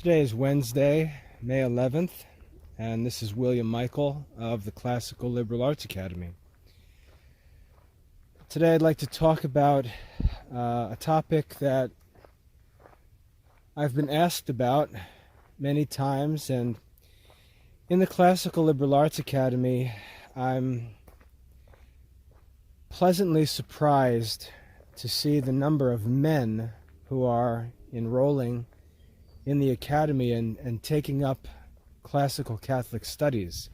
Today is Wednesday, May 11th, and this is William Michael of the Classical Liberal Arts Academy. Today I'd like to talk about a topic that I've been asked about many times, and in the Classical Liberal Arts Academy I'm pleasantly surprised to see the number of men who are enrolling in the academy and taking up classical Catholic studies.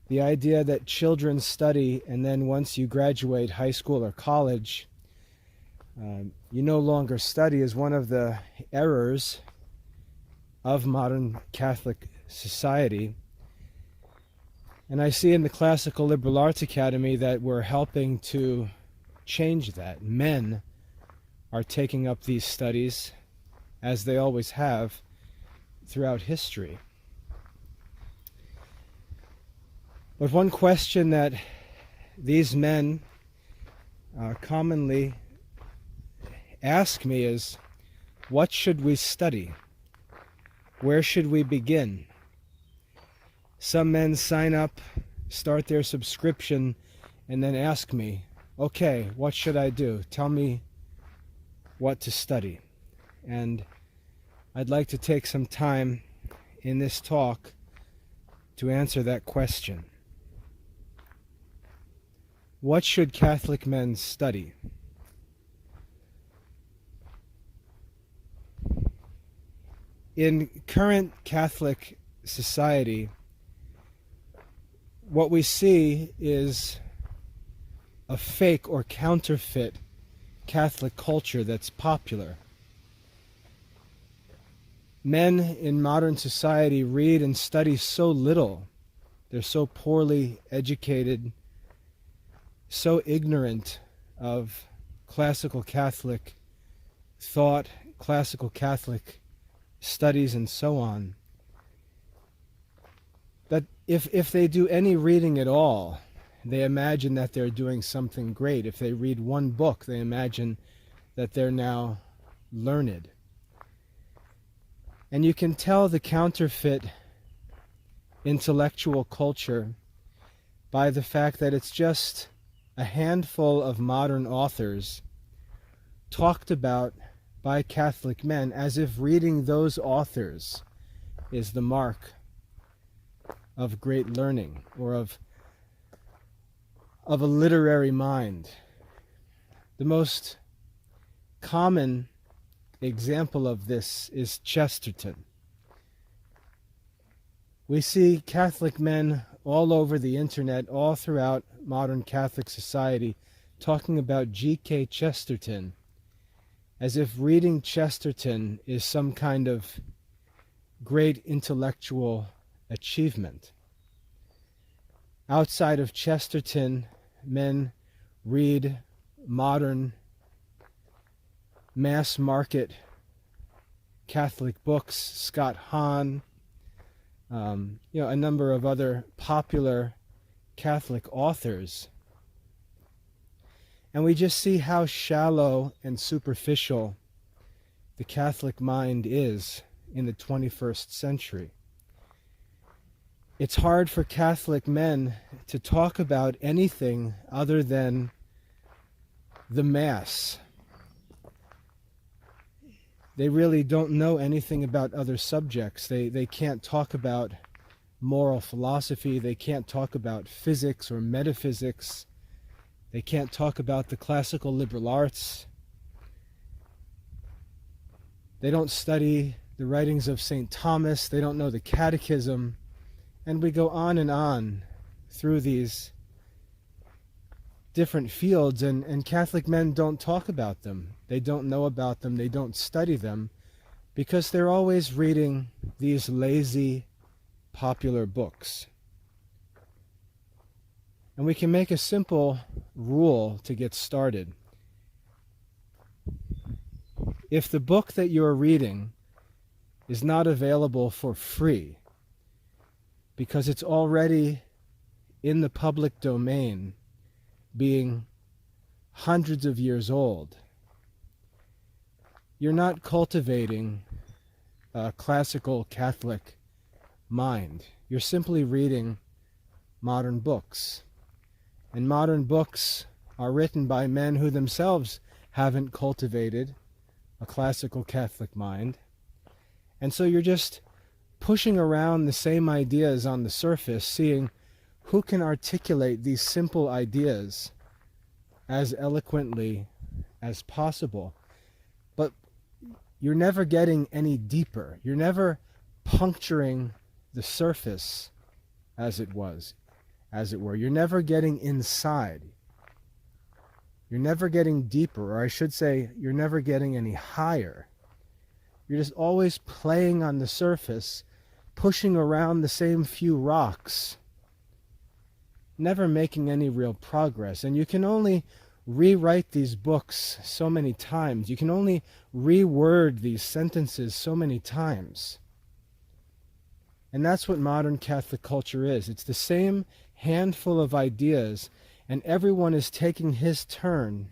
The idea that children study and then once you graduate high school or college, you no longer study is one of the errors of modern Catholic society. And I see in the Classical Liberal Arts Academy that we're helping to change that. Men are taking up these studies, as they always have throughout history. But one question that these men commonly ask me is, what should we study? Where should we begin? Some men sign up, start their subscription, and then ask me, okay, what should I do? Tell me what to study. And I'd like to take some time in this talk to answer that question. What should Catholic men study? In current Catholic society, what we see is a fake or counterfeit Catholic culture that's popular. Men in modern society read and study so little. They're so poorly educated, so ignorant of classical Catholic thought, classical Catholic studies, and so on, that if they do any reading at all, they imagine that they're doing something great. If they read one book, they imagine that they're now learned. And you can tell the counterfeit intellectual culture by the fact that it's just a handful of modern authors talked about by Catholic men as if reading those authors is the mark of great learning or of a literary mind. The most common example of this is Chesterton. We see Catholic men all over the internet, all throughout modern Catholic society, talking about G.K. Chesterton as if reading Chesterton is some kind of great intellectual achievement. Outside of Chesterton, men read modern mass market Catholic books, Scott Hahn, a number of other popular Catholic authors. And we just see how shallow and superficial the Catholic mind is in the 21st century. It's hard for Catholic men to talk about anything other than the Mass. They really don't know anything about other subjects. They can't talk about moral philosophy. They can't talk about physics or metaphysics. They can't talk about the classical liberal arts. They don't study the writings of St. Thomas. They don't know the catechism. And we go on through these different fields, and Catholic men don't talk about them. They don't know about them. They don't study them because they're always reading these lazy, popular books. And we can make a simple rule to get started. If the book that you're reading is not available for free because it's already in the public domain, being hundreds of years old, you're not cultivating a classical Catholic mind. You're simply reading modern books. And modern books are written by men who themselves haven't cultivated a classical Catholic mind. And so you're just pushing around the same ideas on the surface, seeing who can articulate these simple ideas as eloquently as possible. But you're never getting any deeper. You're never puncturing the surface, as it were. You're never getting inside. You're never getting deeper, or I should say, you're never getting any higher. You're just always playing on the surface, pushing around the same few rocks, never making any real progress. And you can only rewrite these books so many times. You can only reword these sentences so many times. And that's what modern Catholic culture is. It's the same handful of ideas, and everyone is taking his turn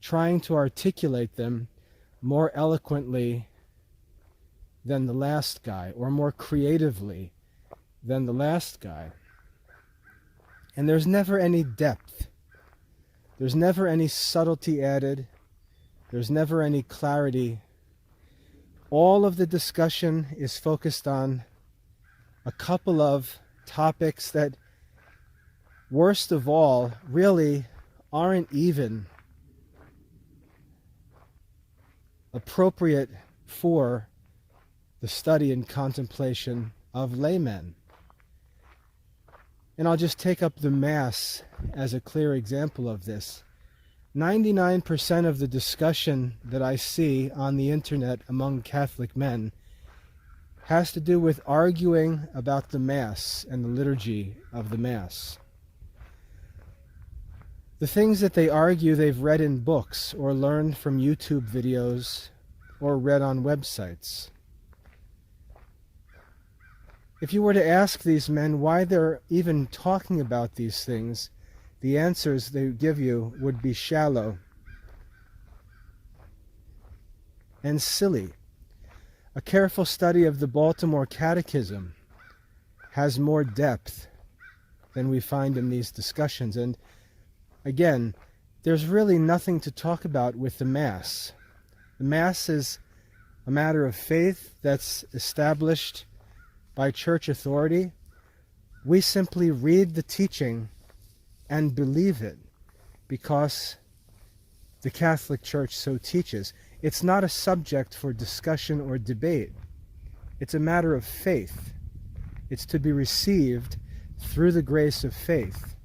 trying to articulate them more eloquently than the last guy, or more creatively than the last guy. And there's never any depth. There's never any subtlety added. There's never any clarity. All of the discussion is focused on a couple of topics that, worst of all, really aren't even appropriate for the study and contemplation of laymen. And I'll just take up the Mass as a clear example of this. 99% of the discussion that I see on the internet among Catholic men has to do with arguing about the Mass and the liturgy of the Mass. The things that they argue they've read in books or learned from YouTube videos or read on websites. If you were to ask these men why they're even talking about these things, the answers they give you would be shallow and silly. A careful study of the Baltimore Catechism has more depth than we find in these discussions. And again, there's really nothing to talk about with the Mass. The Mass is a matter of faith that's established by church authority. We simply read the teaching and believe it because the Catholic Church so teaches. It's not a subject for discussion or debate. It's a matter of faith. It's to be received through the grace of faith.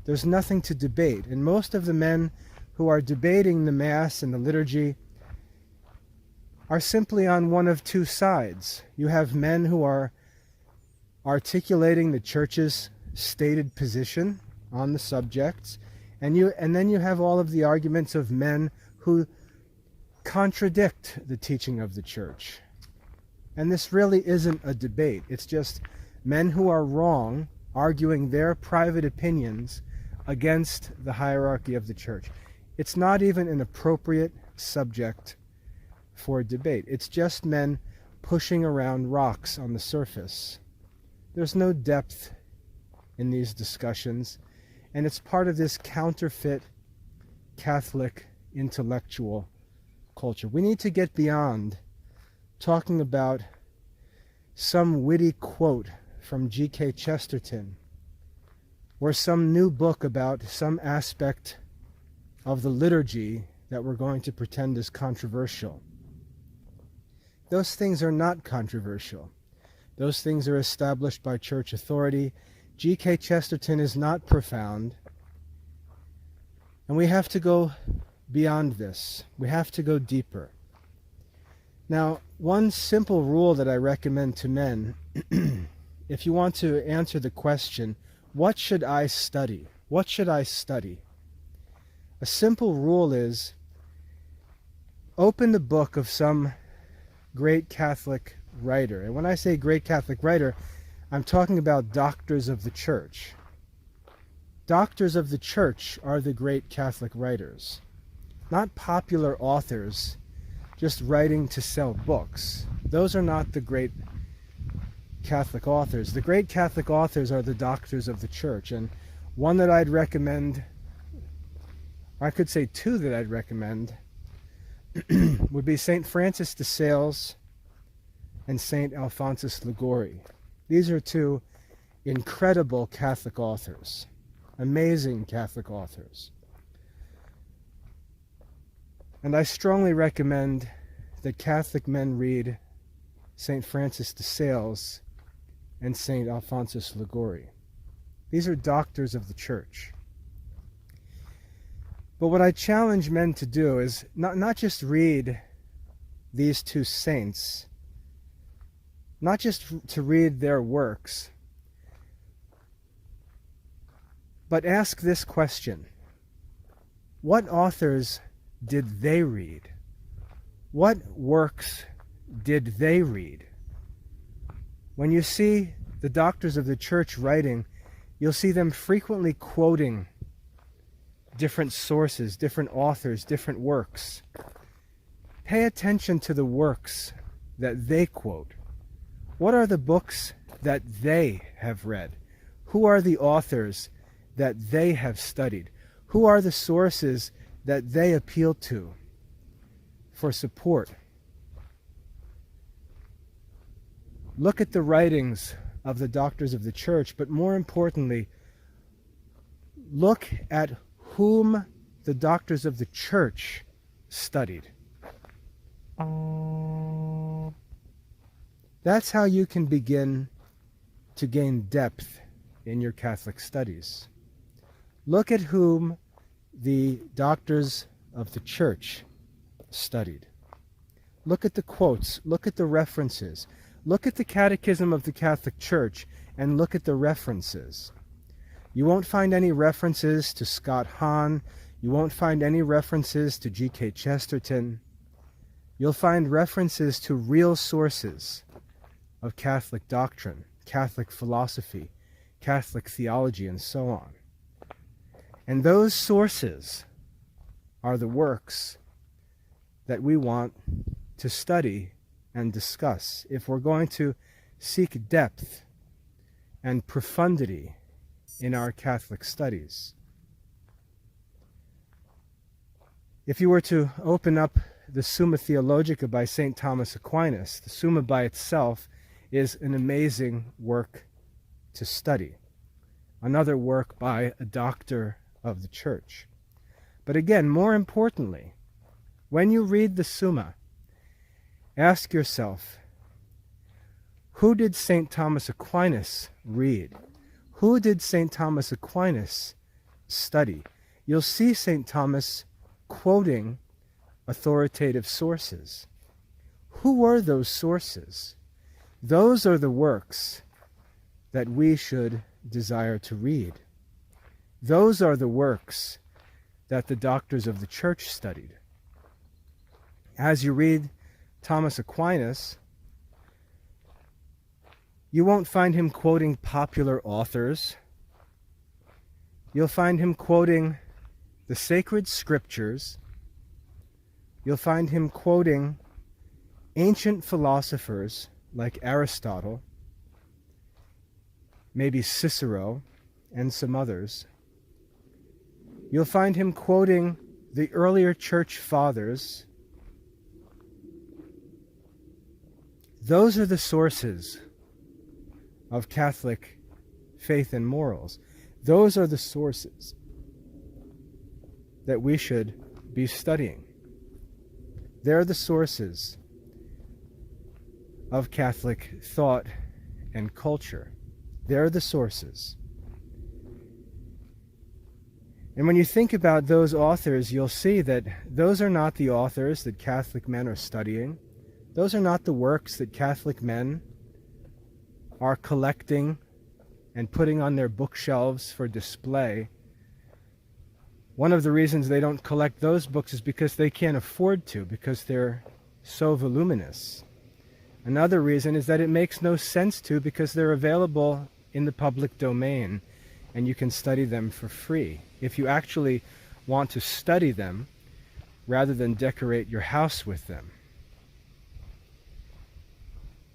There's nothing to debate. And most of the men who are debating the Mass and the liturgy are simply on one of two sides. You have men who are articulating the Church's stated position on the subjects, and then you have all of the arguments of men who contradict the teaching of the Church. And this really isn't a debate. It's just men who are wrong arguing their private opinions against the hierarchy of the Church. It's not even an appropriate subject for debate. It's just men pushing around rocks on the surface. There's no depth in these discussions, and it's part of this counterfeit Catholic intellectual culture. We need to get beyond talking about some witty quote from G.K. Chesterton or some new book about some aspect of the liturgy that we're going to pretend is controversial. Those things are not controversial. Those things are established by church authority. G.K. Chesterton is not profound. And we have to go beyond this. We have to go deeper. Now, one simple rule that I recommend to men, if you want to answer the question, what should I study? What should I study? A simple rule is, open the book of some great Catholic writer. And when I say great Catholic writer, I'm talking about doctors of the Church. Doctors of the Church are the great Catholic writers, not popular authors just writing to sell books. Those are not the great Catholic authors. The great Catholic authors are the doctors of the Church, and one that I'd recommend, or I could say two that I'd recommend, would be St. Francis de Sales and St. Alphonsus Liguori. These are two incredible Catholic authors, amazing Catholic authors. And I strongly recommend that Catholic men read St. Francis de Sales and St. Alphonsus Liguori. These are doctors of the Church. But what I challenge men to do is not just read these two saints, not just to read their works, but ask this question: what authors did they read? What works did they read? When you see the doctors of the Church writing, you'll see them frequently quoting different sources, different authors, different works. Pay attention to the works that they quote. What are the books that they have read? Who are the authors that they have studied? Who are the sources that they appeal to for support? Look at the writings of the doctors of the Church, but more importantly, look at whom the doctors of the Church studied. That's how you can begin to gain depth in your Catholic studies. Look at whom the doctors of the Church studied. Look at the quotes, look at the references, look at the Catechism of the Catholic Church, and look at the references. You won't find any references to Scott Hahn. You won't find any references to G.K. Chesterton. You'll find references to real sources of Catholic doctrine, Catholic philosophy, Catholic theology, and so on. And those sources are the works that we want to study and discuss if we're going to seek depth and profundity in our Catholic studies. If you were to open up the Summa Theologica by St. Thomas Aquinas, the Summa by itself is an amazing work to study. Another work by a doctor of the Church. But again, more importantly, when you read the Summa, ask yourself, who did St. Thomas Aquinas read? Who did St. Thomas Aquinas study? You'll see St. Thomas quoting authoritative sources. Who were those sources? Those are the works that we should desire to read. Those are the works that the doctors of the Church studied. As you read Thomas Aquinas, you won't find him quoting popular authors. You'll find him quoting the sacred scriptures. You'll find him quoting ancient philosophers like Aristotle, maybe Cicero, and some others. You'll find him quoting the earlier church fathers. Those are the sources of Catholic faith and morals. Those are the sources that we should be studying. They're the sources of Catholic thought and culture. They're the sources. And when you think about those authors, you'll see that those are not the authors that Catholic men are studying. Those are not the works that Catholic men are collecting and putting on their bookshelves for display. One of the reasons they don't collect those books is because they can't afford to, because they're so voluminous. Another reason is that it makes no sense to, because they're available in the public domain and you can study them for free. If you actually want to study them rather than decorate your house with them.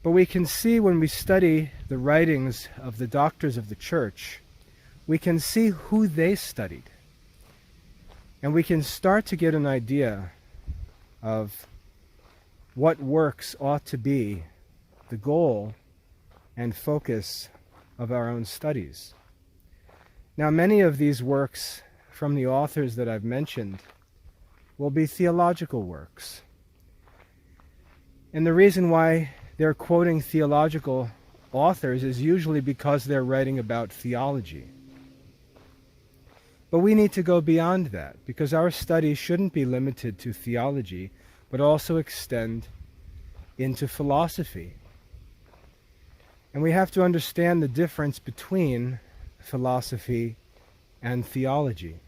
But we can see when we study the writings of the doctors of the church, we can see who they studied. And we can start to get an idea of what works ought to be the goal and focus of our own studies. Now, many of these works from the authors that I've mentioned will be theological works. And the reason why they're quoting theological authors is usually because they're writing about theology. But we need to go beyond that, because our study shouldn't be limited to theology, but also extend into philosophy. And we have to understand the difference between philosophy and theology.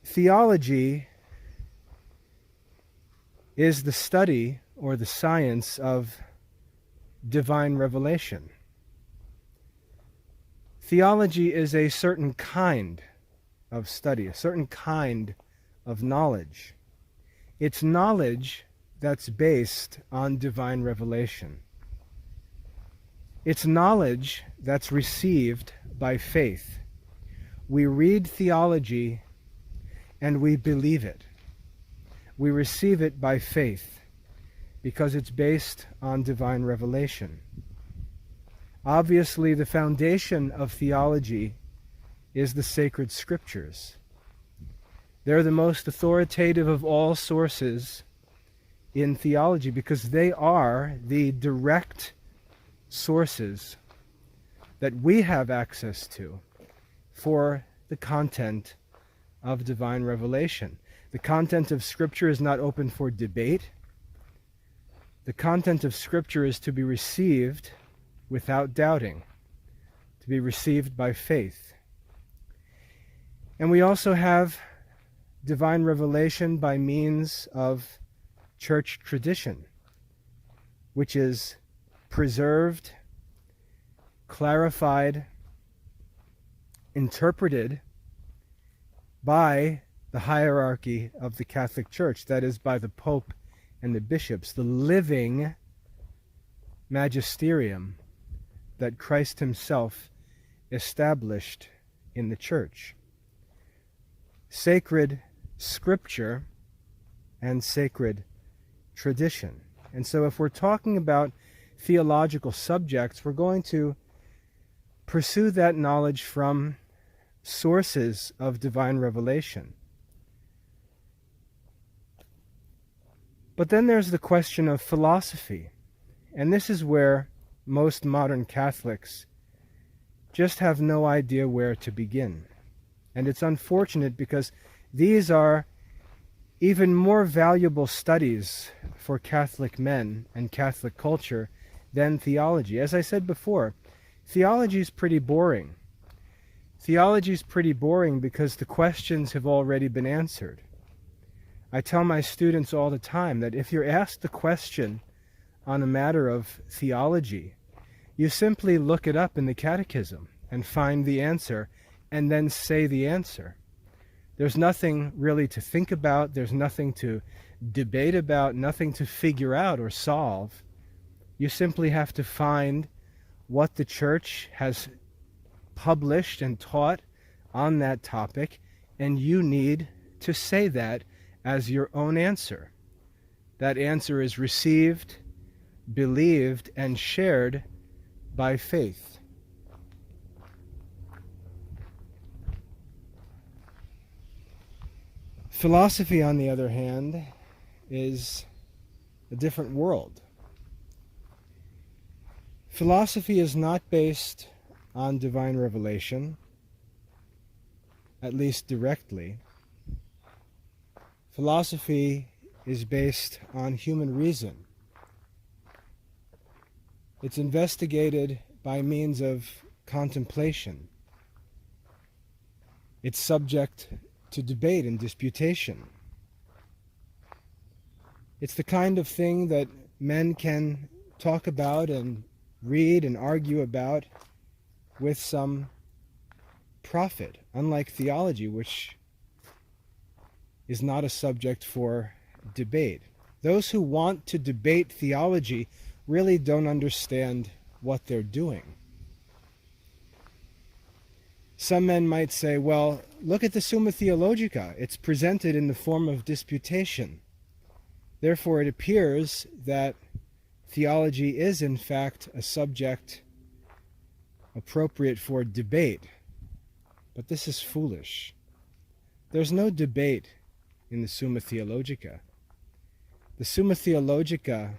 Theology is the study or the science of divine revelation. Theology is a certain kind of study, a certain kind of knowledge. It's knowledge that's based on divine revelation. It's knowledge that's received by faith. We read theology and we believe it. We receive it by faith because it's based on divine revelation. Obviously, the foundation of theology is the sacred scriptures. They're the most authoritative of all sources in theology because they are the direct sources that we have access to for the content of divine revelation. The content of Scripture is not open for debate. The content of Scripture is to be received without doubting, to be received by faith. And we also have divine revelation by means of church tradition, which is preserved, clarified, interpreted by the hierarchy of the Catholic Church, that is, by the Pope and the bishops, the living magisterium that Christ himself established in the Church. Sacred scripture and sacred tradition. And so if we're talking about theological subjects, we're going to pursue that knowledge from sources of divine revelation. But then there's the question of philosophy. And this is where most modern Catholics just have no idea where to begin. And it's unfortunate because these are even more valuable studies for Catholic men and Catholic culture than theology. As I said before, theology is pretty boring. Theology is pretty boring because the questions have already been answered. I tell my students all the time that if you're asked a question on a matter of theology, you simply look it up in the catechism and find the answer and then say the answer. There's nothing really to think about, there's nothing to debate about, nothing to figure out or solve. You simply have to find what the Church has published and taught on that topic, and you need to say that as your own answer. That answer is received, believed, and shared by faith. Philosophy, on the other hand, is a different world. Philosophy is not based on divine revelation, at least directly. Philosophy is based on human reason. It's investigated by means of contemplation. It's subject to debate and disputation. It's the kind of thing that men can talk about and read and argue about with some profit, unlike theology, which is not a subject for debate. Those who want to debate theology really don't understand what they're doing. Some men might say, well, look at the Summa Theologica. It's presented in the form of disputation. Therefore, it appears that theology is, in fact, a subject appropriate for debate. But this is foolish. There's no debate in the Summa Theologica. The Summa Theologica,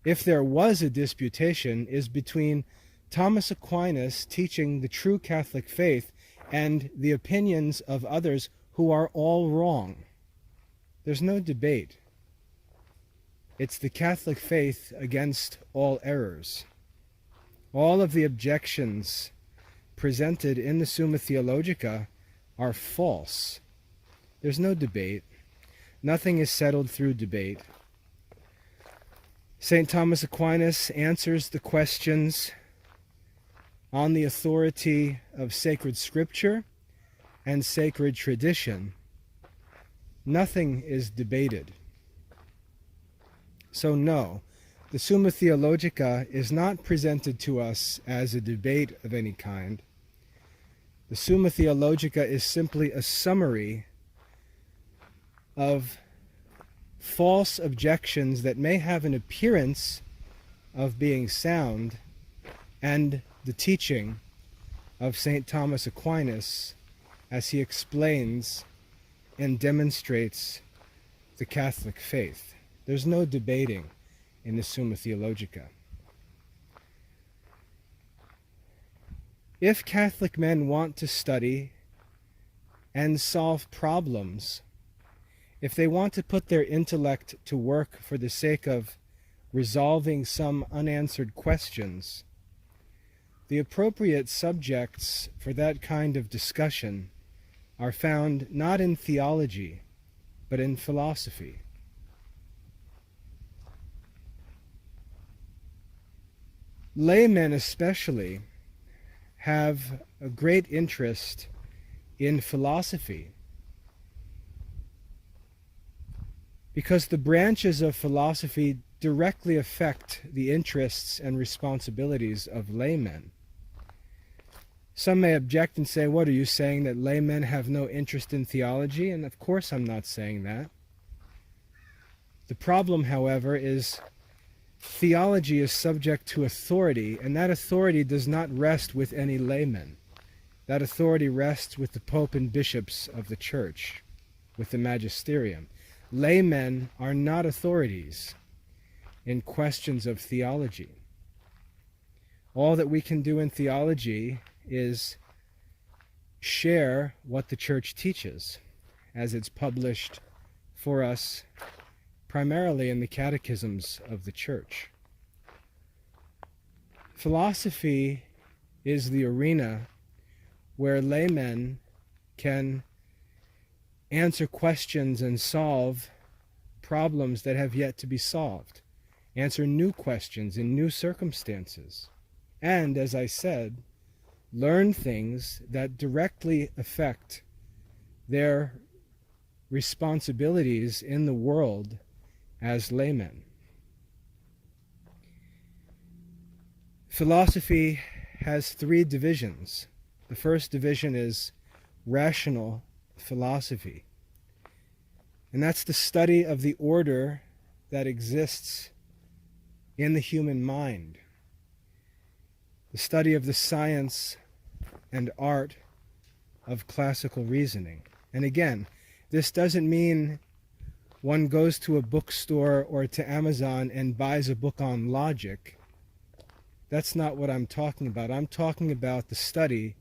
if there was a disputation, is between Thomas Aquinas teaching the true Catholic faith and the opinions of others who are all wrong. There's no debate. It's the Catholic faith against all errors. All of the objections presented in the Summa Theologica are false. There's no debate. Nothing is settled through debate. St. Thomas Aquinas answers the questions on the authority of sacred scripture and sacred tradition. Nothing is debated. So no, the Summa Theologica is not presented to us as a debate of any kind. The Summa Theologica is simply a summary of false objections that may have an appearance of being sound, and the teaching of St. Thomas Aquinas as he explains and demonstrates the Catholic faith. There's no debating in the Summa Theologica. If Catholic men want to study and solve problems, if they want to put their intellect to work for the sake of resolving some unanswered questions, the appropriate subjects for that kind of discussion are found not in theology, but in philosophy. Laymen especially have a great interest in philosophy, because the branches of philosophy directly affect the interests and responsibilities of laymen. Some may object and say, what are you saying, that laymen have no interest in theology? And of course I'm not saying that. The problem, however, is theology is subject to authority, and that authority does not rest with any layman. That authority rests with the Pope and bishops of the Church, with the magisterium. Laymen are not authorities in questions of theology. All that we can do in theology is share what the Church teaches, as it's published for us primarily in the catechisms of the Church. Philosophy is the arena where laymen can answer questions and solve problems that have yet to be solved, answer new questions in new circumstances, and, as I said, learn things that directly affect their responsibilities in the world as laymen. Philosophy has three divisions. The first division is rational philosophy, and that's the study of the order that exists in the human mind, the study of the science and art of classical reasoning. And again, this doesn't mean one goes to a bookstore or to Amazon and buys a book on logic. That's not what I'm talking about. I'm talking about the study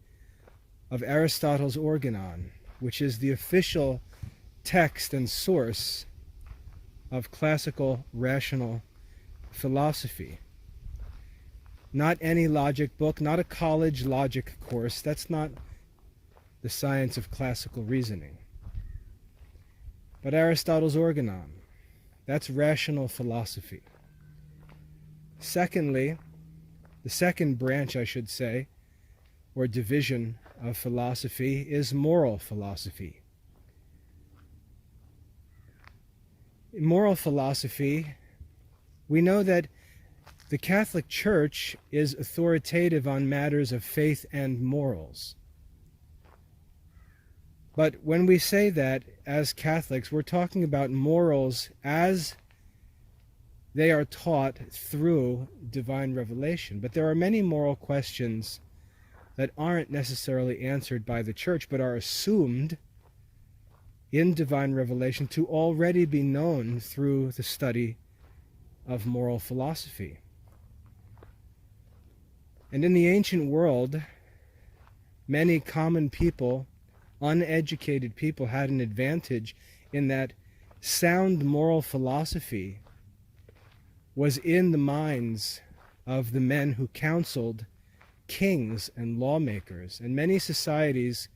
of Aristotle's Organon, which is the official text and source of classical rational philosophy. Not any logic book, not a college logic course. That's not the science of classical reasoning. But Aristotle's Organon, that's rational philosophy. Secondly, the second branch, I should say, or division of philosophy is moral philosophy. moral philosophy, we know that the Catholic Church is authoritative on matters of faith and morals. But when we say that as Catholics, we're talking about morals as they are taught through divine revelation. But there are many moral questions that aren't necessarily answered by the Church, but are assumed in divine revelation to already be known through the study of moral philosophy. And in the ancient world, many common people, uneducated people, had an advantage in that sound moral philosophy was in the minds of the men who counseled kings and lawmakers. And many societies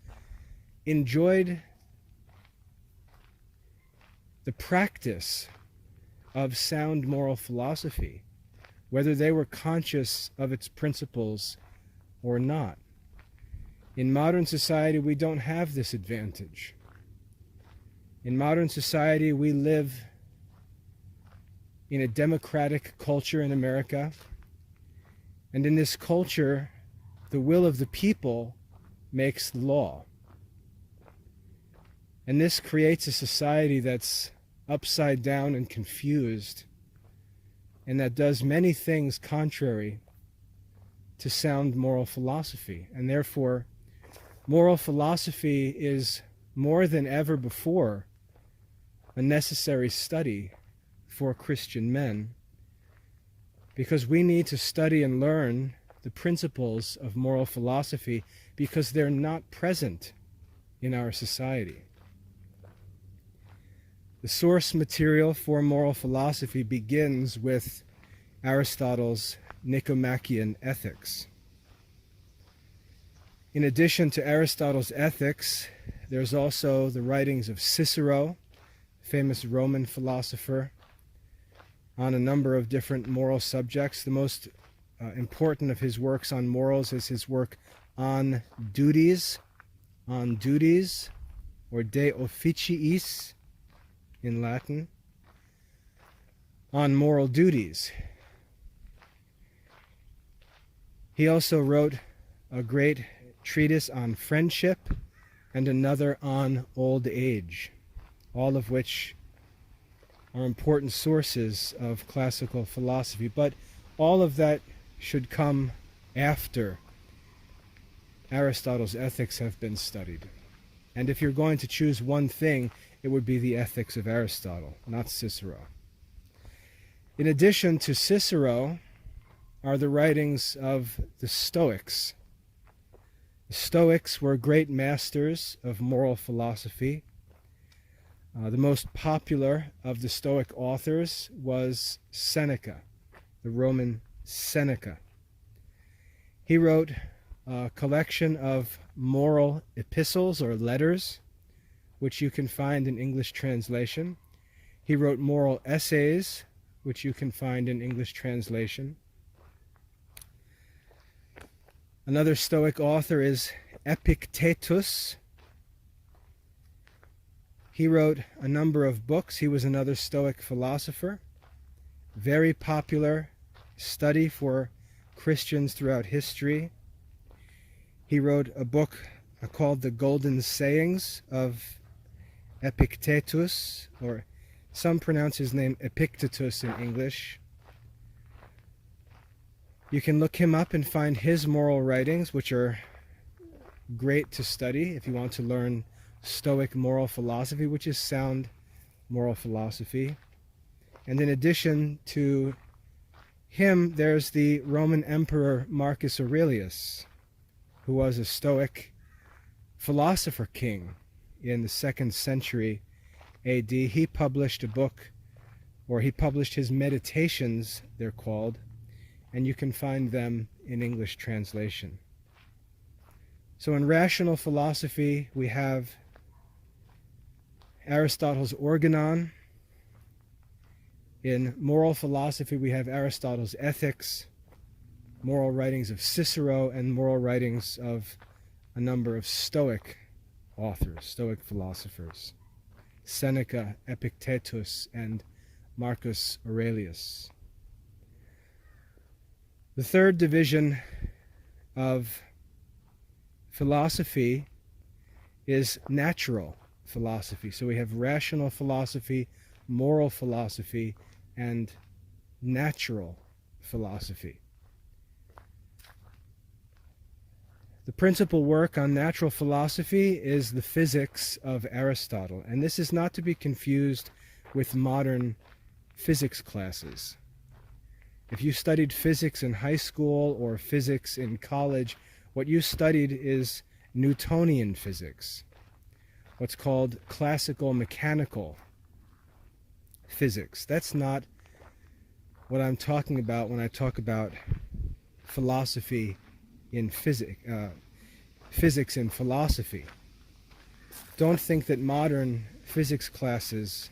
enjoyed the practice of sound moral philosophy, whether they were conscious of its principles or not. In modern society, we don't have this advantage. In modern society, we live in a democratic culture in America, and in this culture, the will of the people makes the law. And this creates a society that's upside down and confused, and that does many things contrary to sound moral philosophy. And therefore, moral philosophy is more than ever before a necessary study for Christian men, because we need to study and learn the principles of moral philosophy because they're not present in our society. The source material for moral philosophy begins with Aristotle's Nicomachean Ethics. In addition to Aristotle's Ethics, there's also the writings of Cicero, famous Roman philosopher, on a number of different moral subjects. The most important of his works on morals is his work on duties, or De Officiis in Latin, on moral duties. He also wrote a great treatise on friendship and another on old age, all of which are important sources of classical philosophy. But all of that should come after Aristotle's Ethics have been studied. And if you're going to choose one thing, it would be the Ethics of Aristotle, not Cicero. In addition to Cicero are the writings of the Stoics. The Stoics were great masters of moral philosophy. The most popular of the Stoic authors was Seneca, the Roman Seneca. He wrote a collection of moral epistles or letters, which you can find in English translation. He wrote moral essays, which you can find in English translation. Another Stoic author is Epictetus. He wrote a number of books. He was another Stoic philosopher. Very popular study for Christians throughout history. He wrote a book called The Golden Sayings of Epictetus, or some pronounce his name Epictetus in English. You can look him up and find his moral writings, which are great to study if you want to learn Stoic moral philosophy, which is sound moral philosophy. And in addition to him, there's the Roman Emperor Marcus Aurelius, who was a Stoic philosopher king in the 2nd century AD. He published a book, or he published his Meditations, they're called, and you can find them in English translation. So in rational philosophy, we have Aristotle's Organon. In moral philosophy, we have Aristotle's Ethics, moral writings of Cicero, and moral writings of a number of Stoic authors, Stoic philosophers. Seneca, Epictetus, and Marcus Aurelius. The third division of philosophy is natural philosophy. So we have rational philosophy, moral philosophy, and natural philosophy. The principal work on natural philosophy is the Physics of Aristotle, and this is not to be confused with modern physics classes. If you studied physics in high school or physics in college, what you studied is Newtonian physics, what's called classical mechanical physics. That's not what I'm talking about when I talk about philosophy in physics and philosophy. Don't think that modern physics classes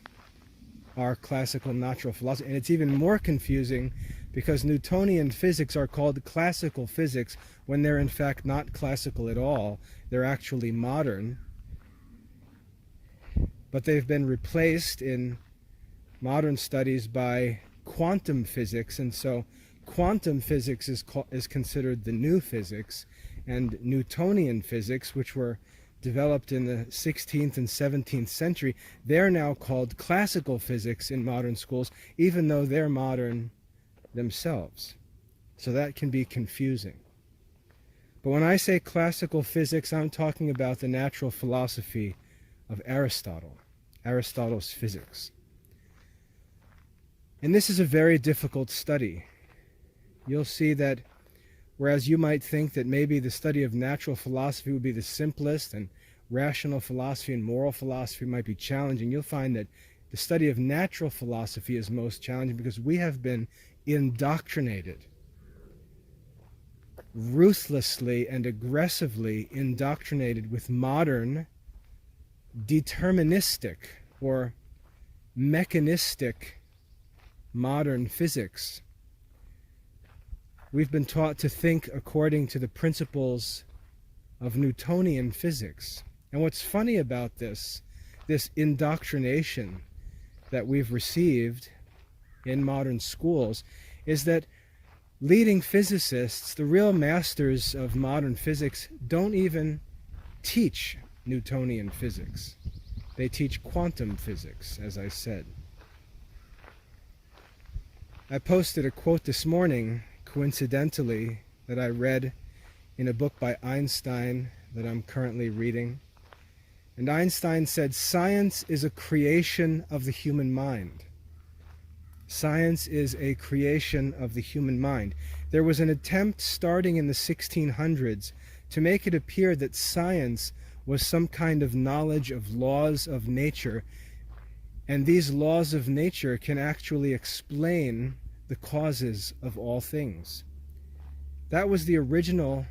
are classical natural philosophy. And it's even more confusing because Newtonian physics are called classical physics when they're in fact not classical at all. They're actually modern. But they've been replaced in modern studies by quantum physics, and so quantum physics is considered the new physics, and Newtonian physics, which were developed in the 16th and 17th century, they're now called classical physics in modern schools, even though they're modern themselves. So that can be confusing. But when I say classical physics, I'm talking about the natural philosophy of Aristotle, Aristotle's physics. And this is a very difficult study. You'll see that whereas you might think that maybe the study of natural philosophy would be the simplest and rational philosophy and moral philosophy might be challenging, you'll find that the study of natural philosophy is most challenging because we have been indoctrinated, ruthlessly and aggressively indoctrinated with modern deterministic or mechanistic modern physics. We've been taught to think according to the principles of Newtonian physics. And what's funny about this indoctrination that we've received in modern schools, is that leading physicists, the real masters of modern physics, don't even teach Newtonian physics. They teach quantum physics, as I said. I posted a quote this morning, coincidentally, that I read in a book by Einstein that I'm currently reading. And Einstein said, "Science is a creation of the human mind." Science is a creation of the human mind. There was an attempt starting in the 1600s to make it appear that science was some kind of knowledge of laws of nature, and these laws of nature can actually explain the causes of all things. That was the original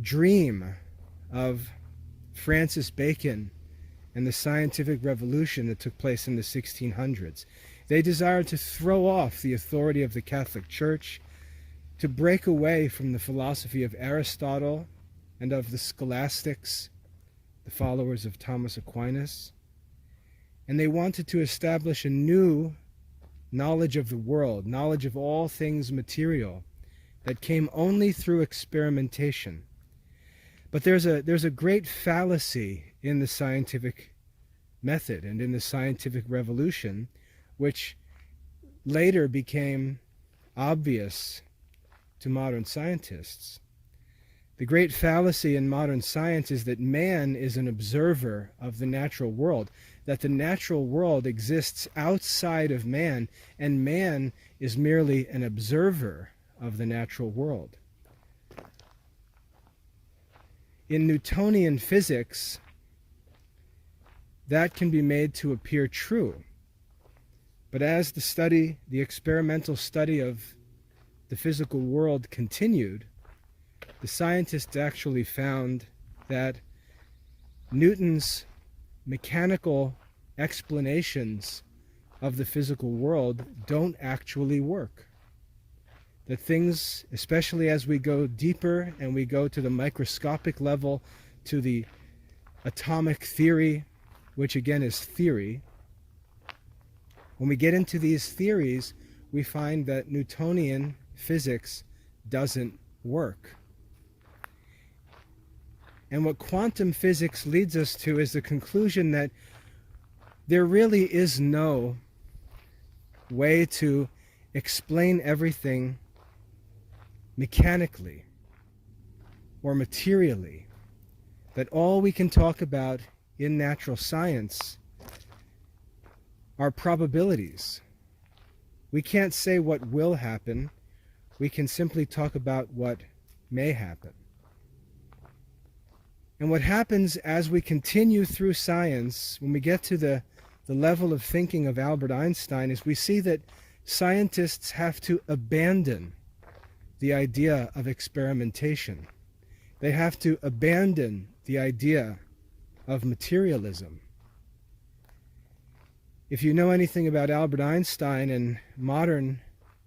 dream of Francis Bacon and the scientific revolution that took place in the 1600s. They desired to throw off the authority of the Catholic Church, to break away from the philosophy of Aristotle and of the scholastics, the followers of Thomas Aquinas. And they wanted to establish a new knowledge of the world, knowledge of all things material, that came only through experimentation. But there's a great fallacy in the scientific method and in the scientific revolution, which later became obvious to modern scientists. The great fallacy in modern science is that man is an observer of the natural world, that the natural world exists outside of man, and man is merely an observer of the natural world. In Newtonian physics, that can be made to appear true. But as the experimental study of the physical world continued, the scientists actually found that Newton's mechanical explanations of the physical world don't actually work. That things, especially as we go deeper and we go to the microscopic level, to the atomic theory, which again is theory, when we get into these theories, we find that Newtonian physics doesn't work. And what quantum physics leads us to is the conclusion that there really is no way to explain everything mechanically or materially, that all we can talk about in natural science are probabilities. We can't say what will happen. We can simply talk about what may happen. And what happens as we continue through science, when we get to the level of thinking of Albert Einstein, is we see that scientists have to abandon the idea of experimentation. They have to abandon the idea of materialism. If you know anything about Albert Einstein and modern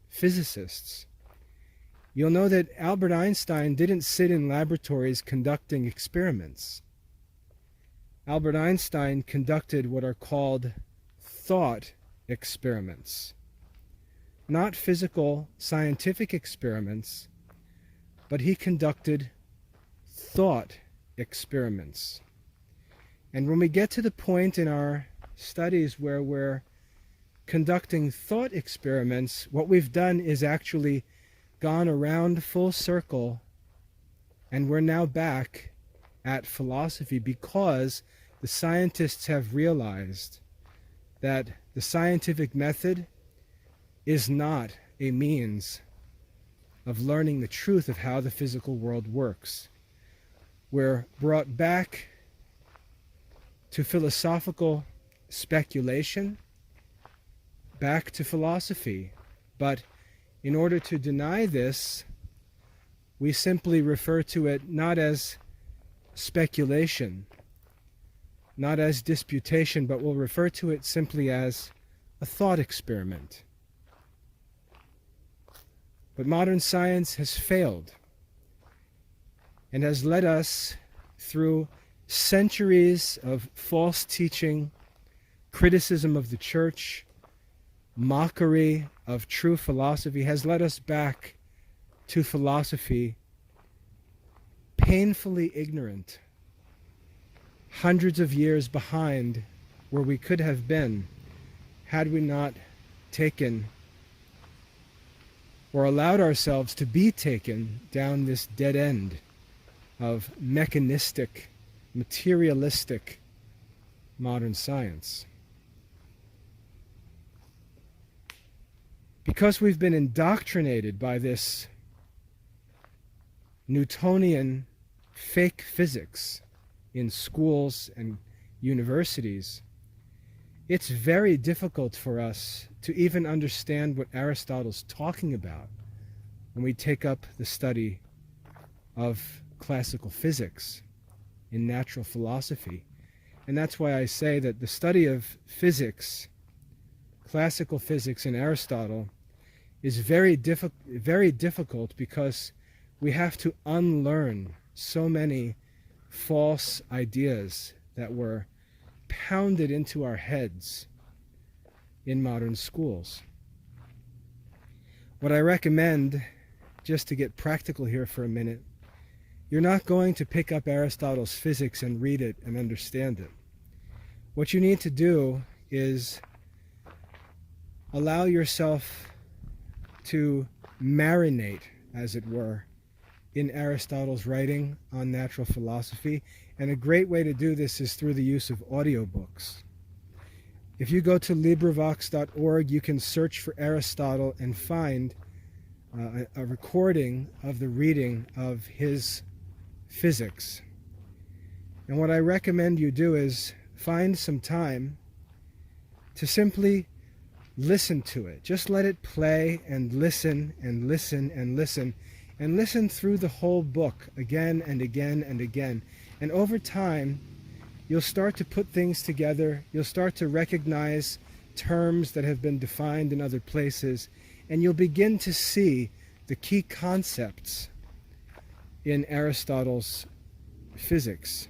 physicists, you'll know that Albert Einstein didn't sit in laboratories conducting experiments. Albert Einstein conducted what are called thought experiments. Not physical, scientific experiments, but he conducted thought experiments. And when we get to the point in our studies where we're conducting thought experiments, what we've done is actually gone around full circle, and we're now back at philosophy, because the scientists have realized that the scientific method is not a means of learning the truth of how the physical world works. We're brought back to philosophical speculation, back to philosophy. But in order to deny this, we simply refer to it not as speculation, not as disputation, but we'll refer to it simply as a thought experiment. But modern science has failed and has led us through centuries of false teaching, criticism of the church, mockery of true philosophy, has led us back to philosophy painfully ignorant, hundreds of years behind where we could have been had we not taken or allowed ourselves to be taken down this dead end of mechanistic, materialistic modern science. Because we've been indoctrinated by this Newtonian fake physics in schools and universities, it's very difficult for us to even understand what Aristotle's talking about when we take up the study of classical physics in natural philosophy. And that's why I say that the study of physics, classical physics in Aristotle, is very difficult because we have to unlearn so many false ideas that were pounded into our heads in modern schools. What I recommend, just to get practical here for a minute, you're not going to pick up Aristotle's physics and read it and understand it. What you need to do is allow yourself to marinate, as it were, in Aristotle's writing on natural philosophy. And a great way to do this is through the use of audiobooks. If you go to LibriVox.org, you can search for Aristotle and find a recording of the reading of his physics. And what I recommend you do is find some time to simply listen to it. Just let it play and listen and listen and listen and listen through the whole book again and again and again. And over time, you'll start to put things together. You'll start to recognize terms that have been defined in other places, and you'll begin to see the key concepts in Aristotle's physics.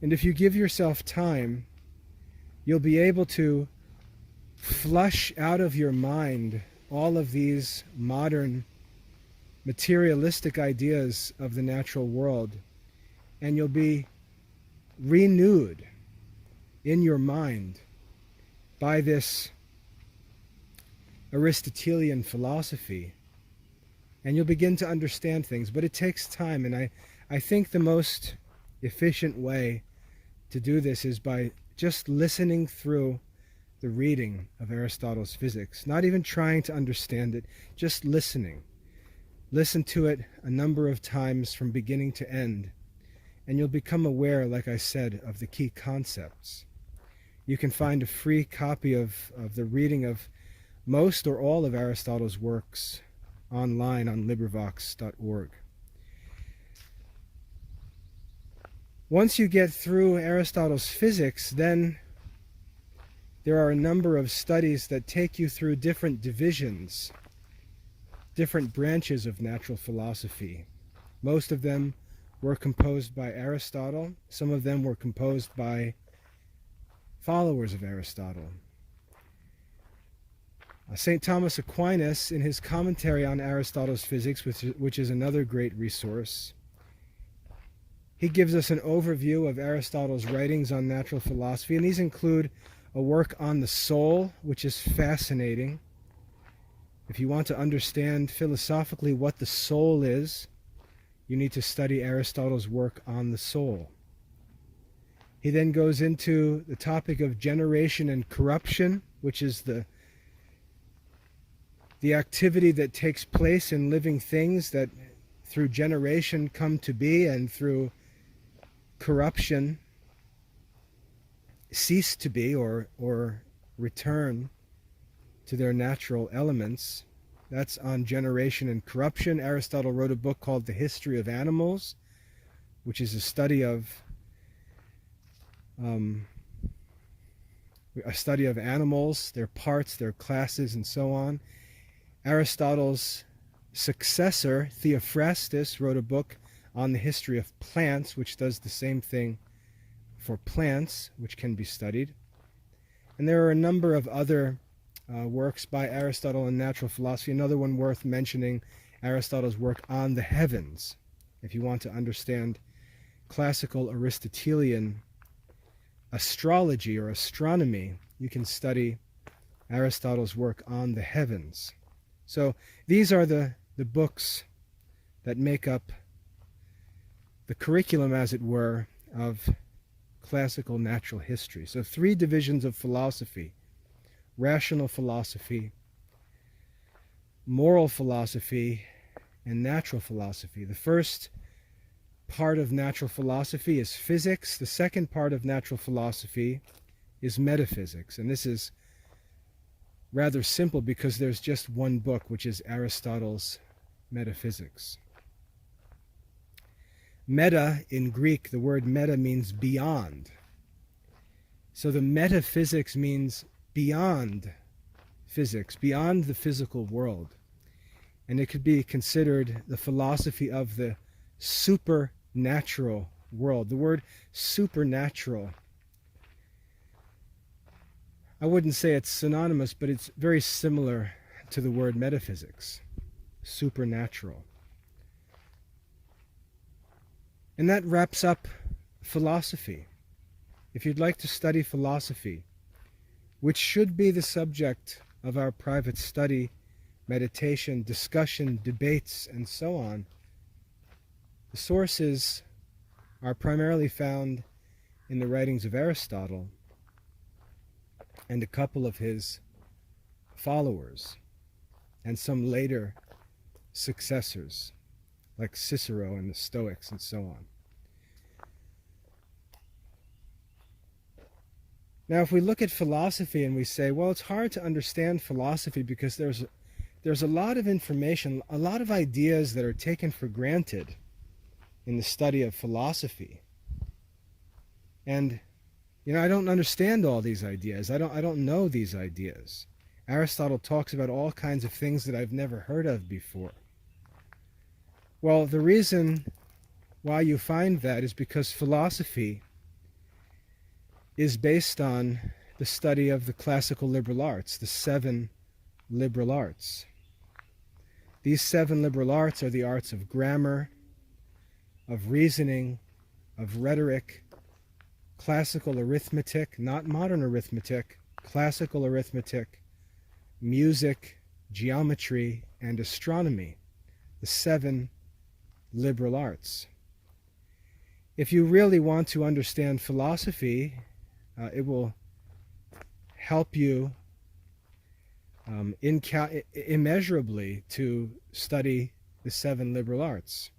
And if you give yourself time, you'll be able to flush out of your mind all of these modern materialistic ideas of the natural world, and you'll be renewed in your mind by this Aristotelian philosophy, and you'll begin to understand things. But it takes time, and I think the most efficient way to do this is by just listening through the reading of Aristotle's Physics, not even trying to understand it, just listening. Listen to it a number of times from beginning to end, and you'll become aware, like I said, of the key concepts. You can find a free copy of the reading of most or all of Aristotle's works online on LibriVox.org. Once you get through Aristotle's Physics, then there are a number of studies that take you through different divisions, different branches of natural philosophy. Most of them were composed by Aristotle. Some of them were composed by followers of Aristotle. St. Thomas Aquinas, in his commentary on Aristotle's Physics, which is another great resource, he gives us an overview of Aristotle's writings on natural philosophy, and these include a work on the soul, which is fascinating. If you want to understand philosophically what the soul is, you need to study Aristotle's work on the soul. He then goes into the topic of generation and corruption, which is the activity that takes place in living things that through generation come to be, and through corruption cease to be or return to their natural elements. That's on generation and corruption. Aristotle wrote a book called The History of Animals, which is a study of animals, their parts, their classes, and so on. Aristotle's successor, Theophrastus, wrote a book on the history of plants, which does the same thing for plants, which can be studied. And there are a number of other works by Aristotle on natural philosophy. Another one worth mentioning, Aristotle's work on the heavens. If you want to understand classical Aristotelian astrology or astronomy, you can study Aristotle's work on the heavens. So these are the books that make up the curriculum, as it were, of classical natural history. So 3 divisions of philosophy: rational philosophy, moral philosophy, and natural philosophy. The first part of natural philosophy is physics. The second part of natural philosophy is metaphysics. And this is rather simple because there's just one book, which is Aristotle's Metaphysics. Meta, in Greek, the word meta means beyond. So the metaphysics means beyond physics, beyond the physical world. And it could be considered the philosophy of the supernatural world. The word supernatural, I wouldn't say it's synonymous, but it's very similar to the word metaphysics, supernatural. And that wraps up philosophy. If you'd like to study philosophy, which should be the subject of our private study, meditation, discussion, debates, and so on, the sources are primarily found in the writings of Aristotle and a couple of his followers, and some later successors, like Cicero and the Stoics and so on. Now, if we look at philosophy and we say, well, it's hard to understand philosophy because there's a lot of information, a lot of ideas that are taken for granted in the study of philosophy. And, I don't understand all these ideas. I don't know these ideas. Aristotle talks about all kinds of things that I've never heard of before. Well, the reason why you find that is because philosophy is based on the study of the classical liberal arts, the 7 liberal arts. These 7 liberal arts are the arts of grammar, of reasoning, of rhetoric, classical arithmetic, not modern arithmetic, classical arithmetic, music, geometry, and astronomy, the 7 liberal arts. If you really want to understand philosophy, it will help you immeasurably to study the 7 liberal arts.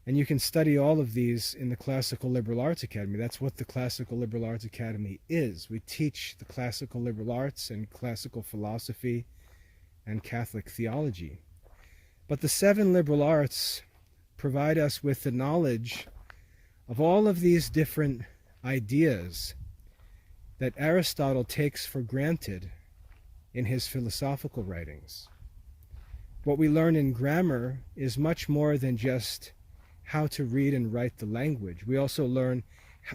And you can study all of these in the Classical Liberal Arts Academy. That's what the Classical Liberal Arts Academy is. We teach the classical liberal arts and classical philosophy and Catholic theology. But the 7 liberal arts provide us with the knowledge of all of these different ideas that Aristotle takes for granted in his philosophical writings. What we learn in grammar is much more than just how to read and write the language. We also learn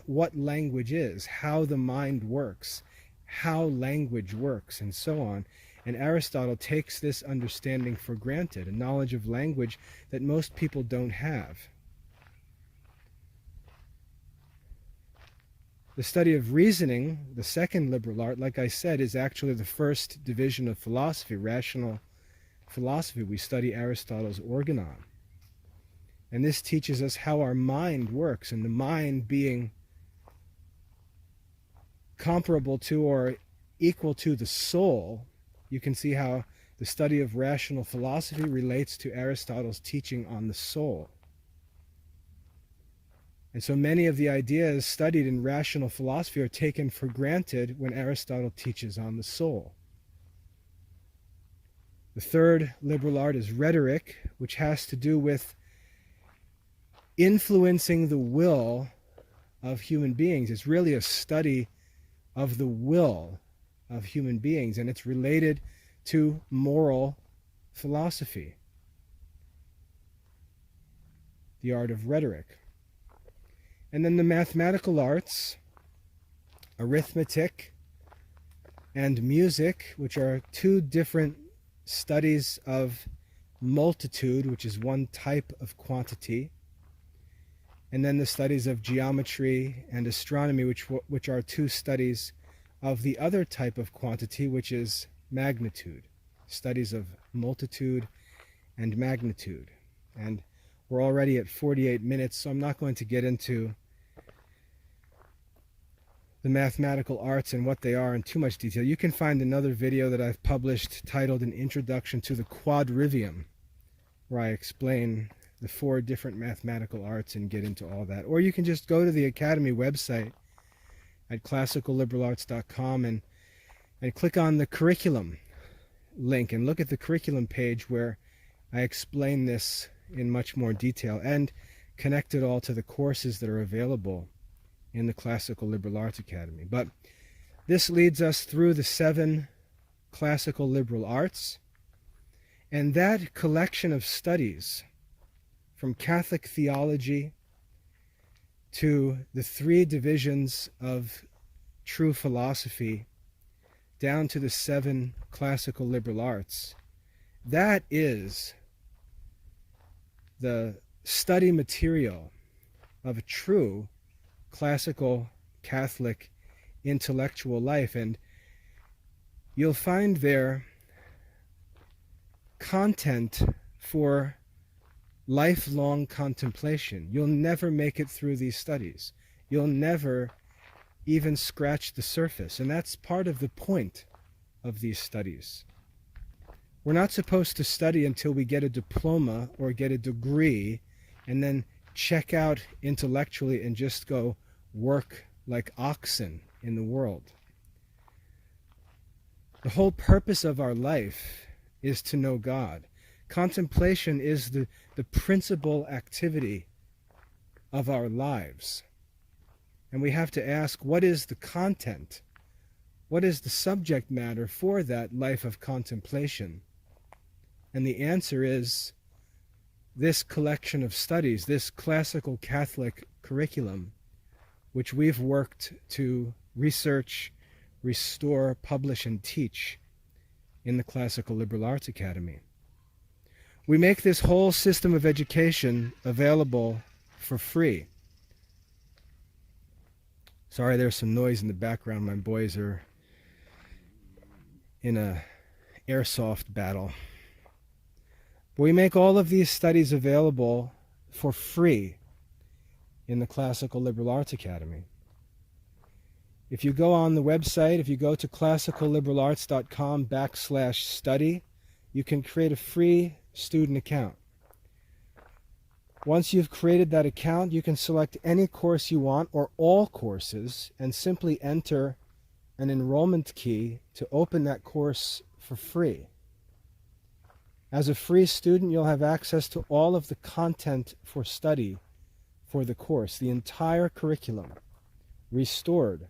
what language is, how the mind works, how language works, and so on. And Aristotle takes this understanding for granted, a knowledge of language that most people don't have. The study of reasoning, the 2nd liberal art, like I said, is actually the first division of philosophy, rational philosophy. We study Aristotle's organon. And this teaches us how our mind works, and the mind being comparable to or equal to the soul. You can see how the study of rational philosophy relates to Aristotle's teaching on the soul. And so many of the ideas studied in rational philosophy are taken for granted when Aristotle teaches on the soul. The 3rd liberal art is rhetoric, which has to do with influencing the will of human beings. It's really a study of the will of human beings, and it's related to moral philosophy, the art of rhetoric. And then the mathematical arts, arithmetic and music, which are 2 different studies of multitude, which is one type of quantity. And then the studies of geometry and astronomy, which are 2 studies of the other type of quantity, which is magnitude, studies of multitude and magnitude. And we're already at 48 minutes, so I'm not going to get into the mathematical arts and what they are in too much detail. You can find another video that I've published titled An Introduction to the Quadrivium, where I explain the 4 different mathematical arts and get into all that. Or you can just go to the Academy website at classicalliberalarts.com and click on the curriculum link and look at the curriculum page where I explain this in much more detail and connect it all to the courses that are available in the Classical Liberal Arts Academy. But this leads us through the 7 classical liberal arts, and that collection of studies from Catholic theology to the 3 divisions of true philosophy down to the 7 classical liberal arts, that is the study material of a true classical Catholic intellectual life. And you'll find there content for lifelong contemplation. You'll never make it through these studies. You'll never even scratch the surface. And that's part of the point of these studies. We're not supposed to study until we get a diploma or get a degree and then check out intellectually and just go work like oxen in the world. The whole purpose of our life is to know God. Contemplation is the principal activity of our lives. And we have to ask, what is the content? What is the subject matter for that life of contemplation? And the answer is this collection of studies, this classical Catholic curriculum, which we've worked to research, restore, publish, and teach in the Classical Liberal Arts Academy. We make this whole system of education available for free. Sorry, there's some noise in the background. My boys are in a airsoft battle. But we make all of these studies available for free in the Classical Liberal Arts Academy. If you go on the website, if you go to classicalliberalarts.com/study, you can create a free student account. Once you've created that account, you can select any course you want or all courses and simply enter an enrollment key to open that course for free. As a free student, you'll have access to all of the content for study for the course, the entire curriculum, restored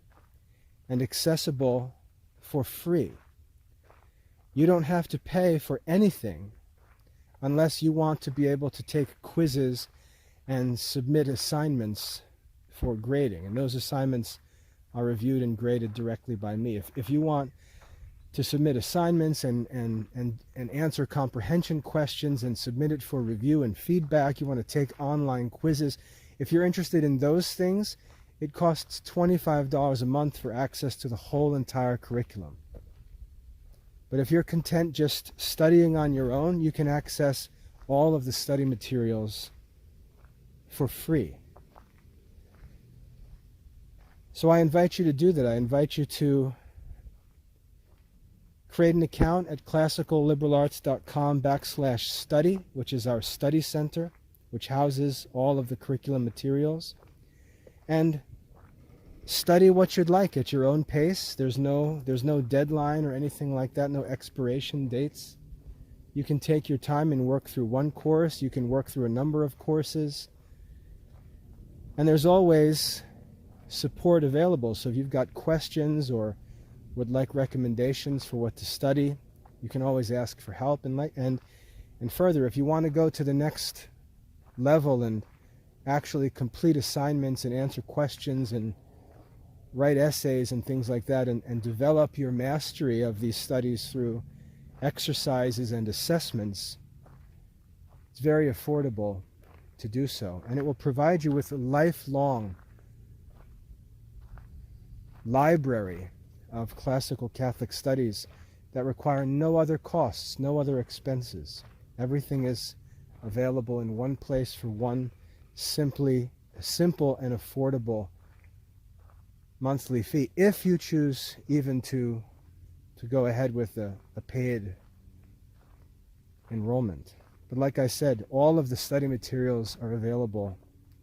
and accessible for free. You don't have to pay for anything unless you want to be able to take quizzes and submit assignments for grading. And those assignments are reviewed and graded directly by me. If you want to submit assignments and answer comprehension questions and submit it for review and feedback, you want to take online quizzes, if you're interested in those things, it costs $25 a month for access to the whole entire curriculum. But if you're content just studying on your own, you can access all of the study materials for free. So I invite you to do that. I invite you to create an account at classicalliberalarts.com/study, which is our study center, which houses all of the curriculum materials, and study what you'd like at your own pace. There's no deadline or anything like that, no expiration dates. You can take your time and work through one course. You can work through a number of courses. And there's always support available. So if you've got questions or would like recommendations for what to study, you can always ask for help. And further, if you want to go to the next level and actually complete assignments and answer questions and write essays and things like that, and develop your mastery of these studies through exercises and assessments, it's very affordable to do so. And it will provide you with a lifelong library of classical Catholic studies that require no other costs, no other expenses. Everything is available in one place for one simple and affordable monthly fee, if you choose even to go ahead with a paid enrollment. But like I said, all of the study materials are available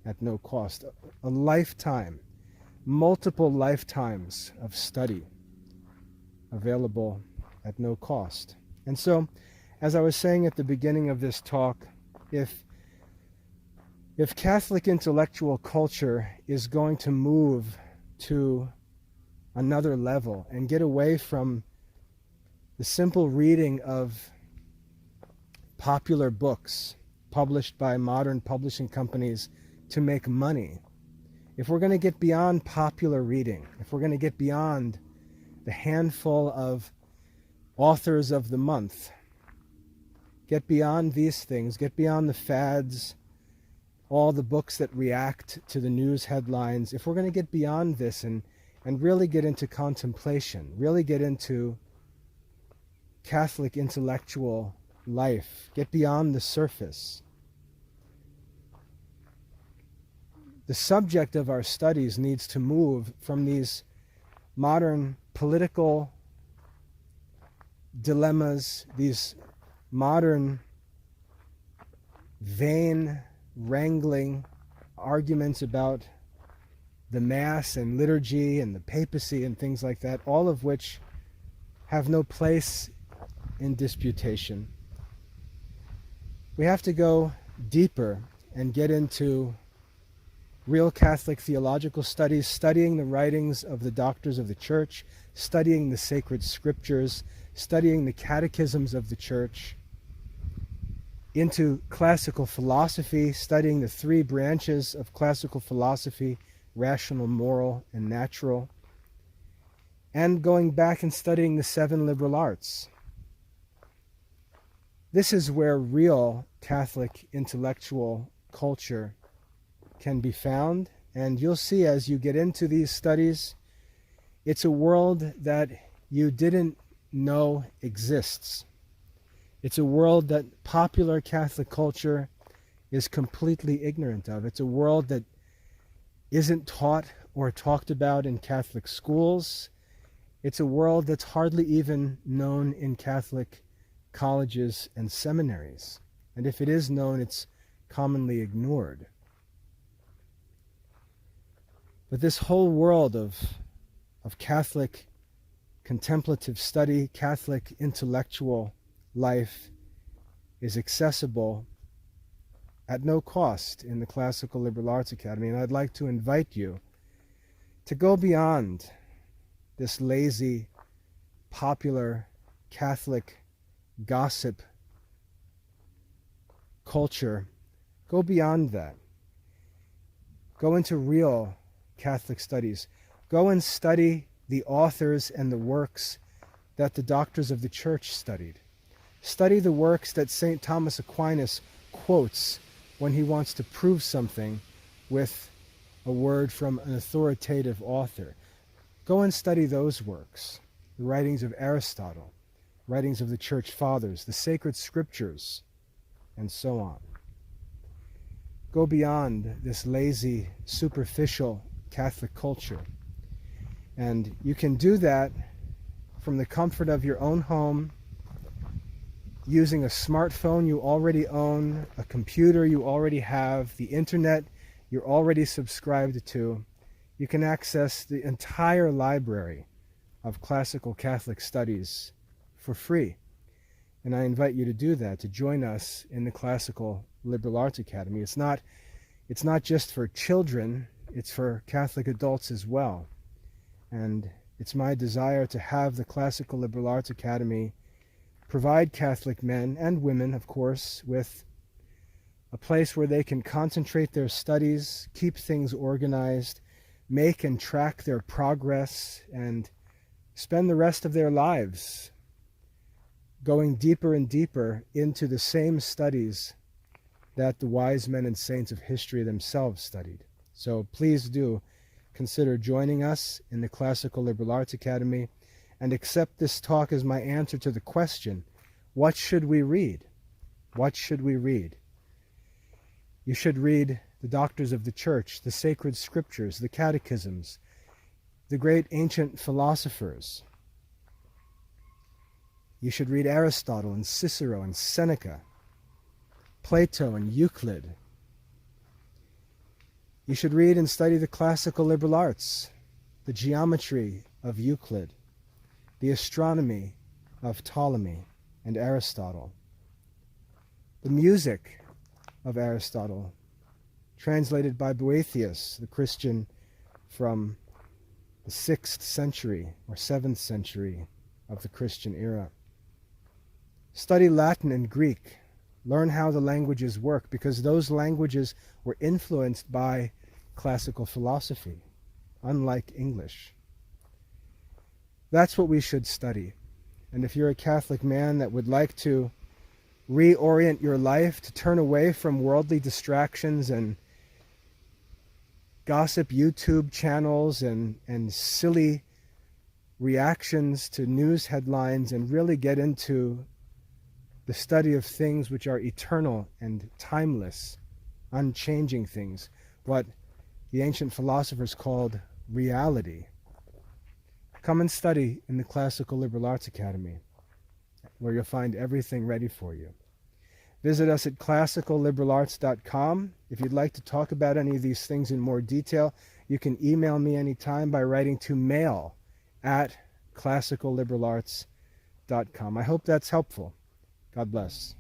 at no cost. A lifetime, multiple lifetimes of study available at no cost. And so, as I was saying at the beginning of this talk, if Catholic intellectual culture is going to move to another level and get away from the simple reading of popular books published by modern publishing companies to make money, if we're going to get beyond popular reading, if we're going to get beyond the handful of authors of the month, get beyond these things, get beyond the fads, all the books that react to the news headlines, if we're going to get beyond this and really get into contemplation, really get into Catholic intellectual life, get beyond the surface, the subject of our studies needs to move from these modern political dilemmas, these modern vain wrangling arguments about the Mass and liturgy and the papacy and things like that, all of which have no place in disputation. We have to go deeper and get into real Catholic theological studies, studying the writings of the doctors of the Church, studying the sacred scriptures, studying the catechisms of the Church, into classical philosophy, studying the three branches of classical philosophy, rational, moral, and natural, and going back and studying the 7 liberal arts. This is where real Catholic intellectual culture can be found, and you'll see as you get into these studies, it's a world that you didn't know exists. It's a world that popular Catholic culture is completely ignorant of. It's a world that isn't taught or talked about in Catholic schools. It's a world that's hardly even known in Catholic colleges and seminaries. And if it is known, it's commonly ignored. But this whole world of Catholic contemplative study, Catholic intellectual life is accessible at no cost in the Classical Liberal Arts Academy. And I'd like to invite you to go beyond this lazy, popular Catholic gossip culture. Go beyond that. Go into real Catholic studies. Go and study the authors and the works that the doctors of the Church studied. Study the works that St. Thomas Aquinas quotes when he wants to prove something with a word from an authoritative author. Go and study those works, the writings of Aristotle, writings of the Church Fathers, the sacred scriptures, and so on. Go beyond this lazy, superficial Catholic culture. And you can do that from the comfort of your own home, using a smartphone you already own, a computer you already have, the internet you're already subscribed to. You can access the entire library of classical Catholic studies for free. And I invite you to do that, to join us in the Classical Liberal Arts Academy. It's not just for children, it's for Catholic adults as well. And it's my desire to have the Classical Liberal Arts Academy provide Catholic men and women, of course, with a place where they can concentrate their studies, keep things organized, make and track their progress, and spend the rest of their lives going deeper and deeper into the same studies that the wise men and saints of history themselves studied. So please do consider joining us in the Classical Liberal Arts Academy and accept this talk as my answer to the question, what should we read? What should we read? You should read the doctors of the Church, the sacred scriptures, the catechisms, the great ancient philosophers. You should read Aristotle and Cicero and Seneca, Plato and Euclid. You should read and study the classical liberal arts, the geometry of Euclid, the astronomy of Ptolemy and Aristotle, the music of Aristotle, translated by Boethius, the Christian from the 6th century or 7th century of the Christian era. Study Latin and Greek. Learn how the languages work, because those languages were influenced by classical philosophy, unlike English. That's what we should study. And if you're a Catholic man that would like to reorient your life, to turn away from worldly distractions and gossip YouTube channels and silly reactions to news headlines, and really get into the study of things which are eternal and timeless, unchanging things, what the ancient philosophers called reality. Come and study in the Classical Liberal Arts Academy, where you'll find everything ready for you. Visit us at classicalliberalarts.com. If you'd like to talk about any of these things in more detail, you can email me anytime by writing to mail@classicalliberalarts.com. I hope that's helpful. God bless.